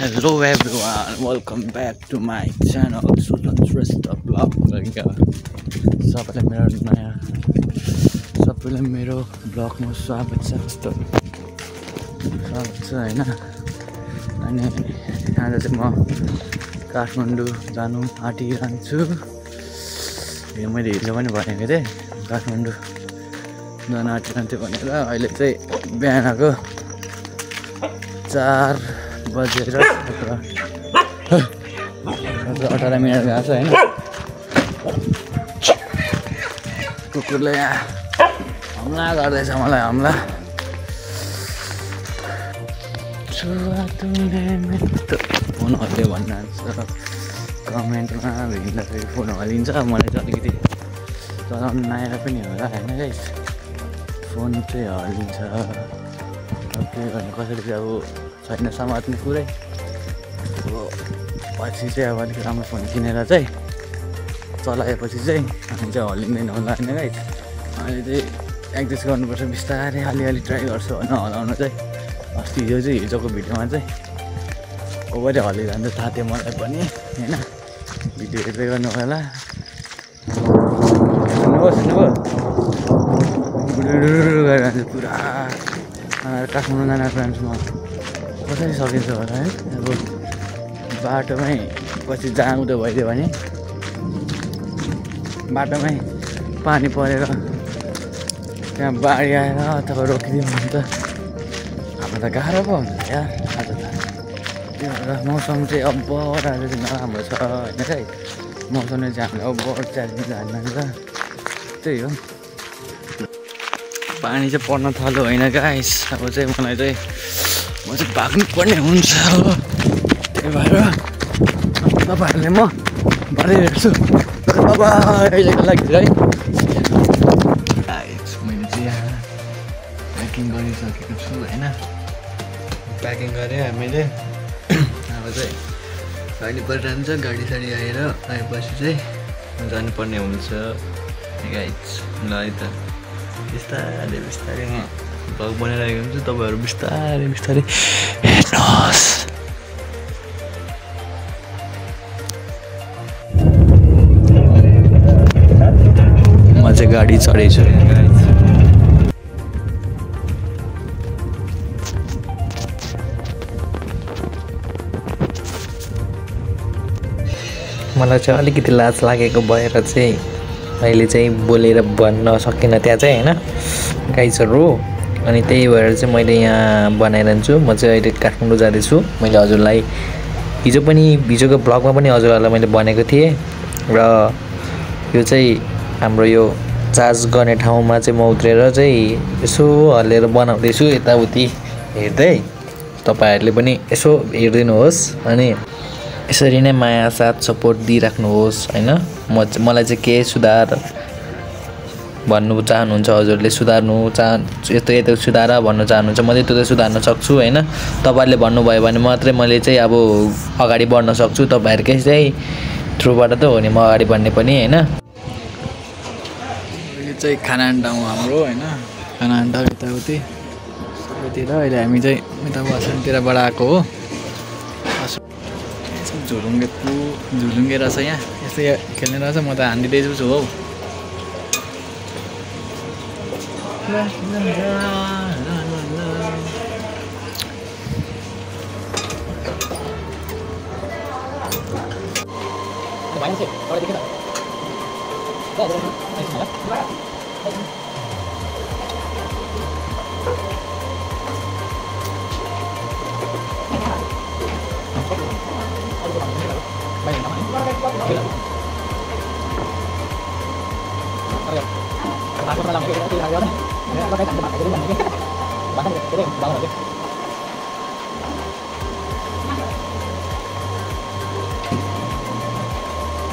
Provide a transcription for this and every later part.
Hello everyone, welcome back to my channel Sudan Trust Vlog. सबैलाई मेरो ब्लगमा स्वागत छ हैन। अनि आज चाहिँ म काठमाडौँ जानु आँटिरहन्छु। यो मैले हिजो पनि भनेको थिएँ काठमाडौँ जान आँटिरहन्छु भनेर। अहिले चाहिँ बिहानको 4 बजेर 18 मिनट गएको छ हैन। कुकुरले यहाँ हमला गर्दैछ मलाई, हमला। फोन हल्यो भन्नुहुन्छ कमेन्टमा, हिँड्दाखेरि फोन हल्लिन्छ। मलाई चाहिँ अलिकति चलाउनु नआएर पनि होला हैन गाइस, फोन चाहिँ हल्लिन्छ। के गर्नु, कसरी चाहिँ अब छैन समात्ने कुरै। पछि चाहिँ अब अलिक राम्रो फोन किनेर चाहिँ चलाएपछि चाहिँ हामी चाहिँ हल्लिँदैन होला हैन गाइस। अहिले चाहिँ एडजस्ट गर्नुपर्छ, बिस्तारै अलिअलि ट्राई गर्छु होइन हलाउनु चाहिँ। अस्ति हिजोको भिडियोमा चाहिँ ओभरै हल्लिरहन्छ थाहा थियो मलाई पनि होइन। भिडियो हेर्दै गर्नु होला। सुन्नुभयो गरिरहन्छ पुरा। काठमाडौँ जान प्लान्समा कसरी सकिन्छ होला है। अब बाटोमै पछि जाँउदो भइदियो भने, बाटोमै पानी परेर त्यहाँ बाढी आएर अथवा रोकिदियो भने त अब त गाह्रो पो हुन्छ यार। आज त त्यो भएर मौसम चाहिँ अब आज चाहिँ नराम्रो छ होइन है। मौसमले चाहिँ हामीलाई अब च्यालेन्ज हाल्नुहुन्छ। त्यही हो, पानी चाहिँ पर्न थाल्यो होइन गाइस। अब चाहिँ मलाई चाहिँ म चाहिँ भाग्नु पर्ने हुन्छ हो। त्यही भएर तपाईँहरूले म भनिरहेको छु अब अहिलेको लागि है। मैले चाहिँ यहाँ प्याकिङ गरिसकेको छु होइन। प्याकिङ गरेँ हामीले। अब चाहिँ गाडी परिरहन्छ, गाडी साडी आएपछि चाहिँ जानुपर्ने हुन्छ गाइस। ल है त, बिस्तारै बिस्तारै म भ्लग बनाइरहेको हुन्छु, तपाईँहरू बिस्तारै बिस्तारै हेर्नुहोस्। म चाहिँ गाडी चढेछु मलाई चाहिँ अलिकति लाज लागेको भएर चाहिँ अहिले चाहिँ बोलेर भन्न सकिनँ त्यहाँ चाहिँ होइन गाइजहरू। अनि त्यही भएर चाहिँ मैले यहाँ बनाइरहन्छु। म चाहिँ अहिले काठमाडौँ जाँदैछु। मैले हजुरलाई हिजोको ब्लगमा पनि हजुरहरूलाई मैले भनेको थिएँ। र यो चाहिँ हाम्रो यो चार्ज गर्ने ठाउँमा चाहिँ म उत्रेर चाहिँ यसो हल्लेर बनाउँदैछु यताउति हेर्दै। तपाईँहरूले पनि यसो हेरिदिनुहोस् अनि यसरी नै माया साथ सपोर्ट दिइराख्नुहोस् होइन। मलाई चाहिँ के सुधार भन्नु चाहनुहुन्छ हजुरले, सुधार्नु यस्तो सुधार भन्नु चाहनुहुन्छ, म चाहिँ त्यो त सुधार्न सक्छु होइन। तपाईँहरूले भन्नुभयो भने मात्रै मैले चाहिँ अब अगाडि बढ्न सक्छु। तपाईँहरूकै चाहिँ थ्रुबाट त हो नि म अगाडि बढ्ने पनि होइन। यो चाहिँ खाना ठाउँ हाम्रो होइन। खाना ठाउँ यताउति सबैतिर। अहिले हामी चाहिँ यता वासनतिरबाट आएको हो। झुलुङ्गे रहेछ यहाँ, यस्तै खेल्ने रहेछ। म त हानिदिँदैछु छु हौ।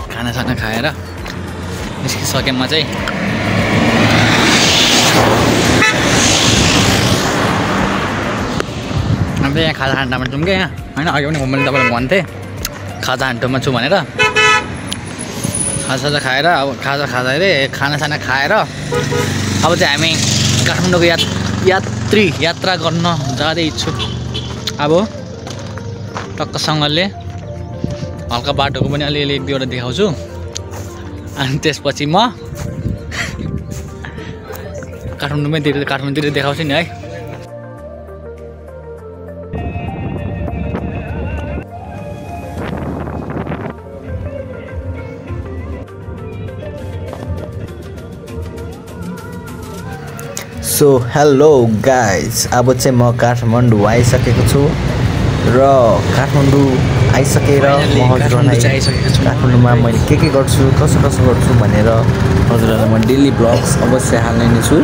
खानासाना खाएर निस्किसकेँ म चाहिँ। अब यहाँ खाजा हान्टामा जाउँ क्या यहाँ होइन। अघि पनि मैले तपाईँलाई भन्थेँ खाजा हान्टोमा छु भनेर। खाजा खाएर अब खानासाना खाएर अब चाहिँ हामी काठमाडौँको यात्रा गर्न जाँदैछु। अब टक्कसँगले हल्का बाटोको पनि अलिअलि एक दुईवटा देखाउँछु अनि त्यसपछि म काठमाडौँतिर देखाउँछु नि है। सो हेलो गाइज, अब चाहिँ म काठमाडौँ आइसकेको छु र काठमाडौँ आइसकेर म हजुरहरूलाई काठमाडौँमा मैले के गर्छु कसो गर्छु भनेर हजुरहरूलाई म डेली ब्लग्स अवश्य हाल्ने नै छु।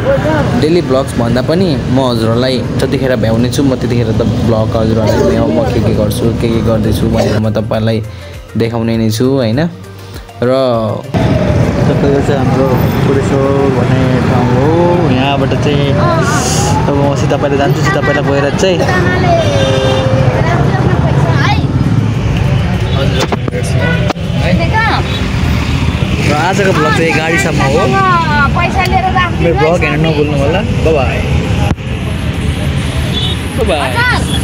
डेली ब्लग्स भन्दा पनि म हजुरहरूलाई जतिखेर भ्याउने छु म त्यतिखेर त ब्लग हजुरहरूलाई म के गर्छु के गर्दैछु भनेर म तपाईँलाई देखाउने नै छु होइन। र तपाईँको चाहिँ हाम्रो पुरेश्वर भन्ने ठाउँ हो। यहाँबाट चाहिँ अब म सीतापाइला जान्छु, सीतापाइला गएर चाहिँ र आजको ब्लग चाहिँ गाडीसम्म हो। मेरो ब्लग हेर्न नभुल्नु होला। By by.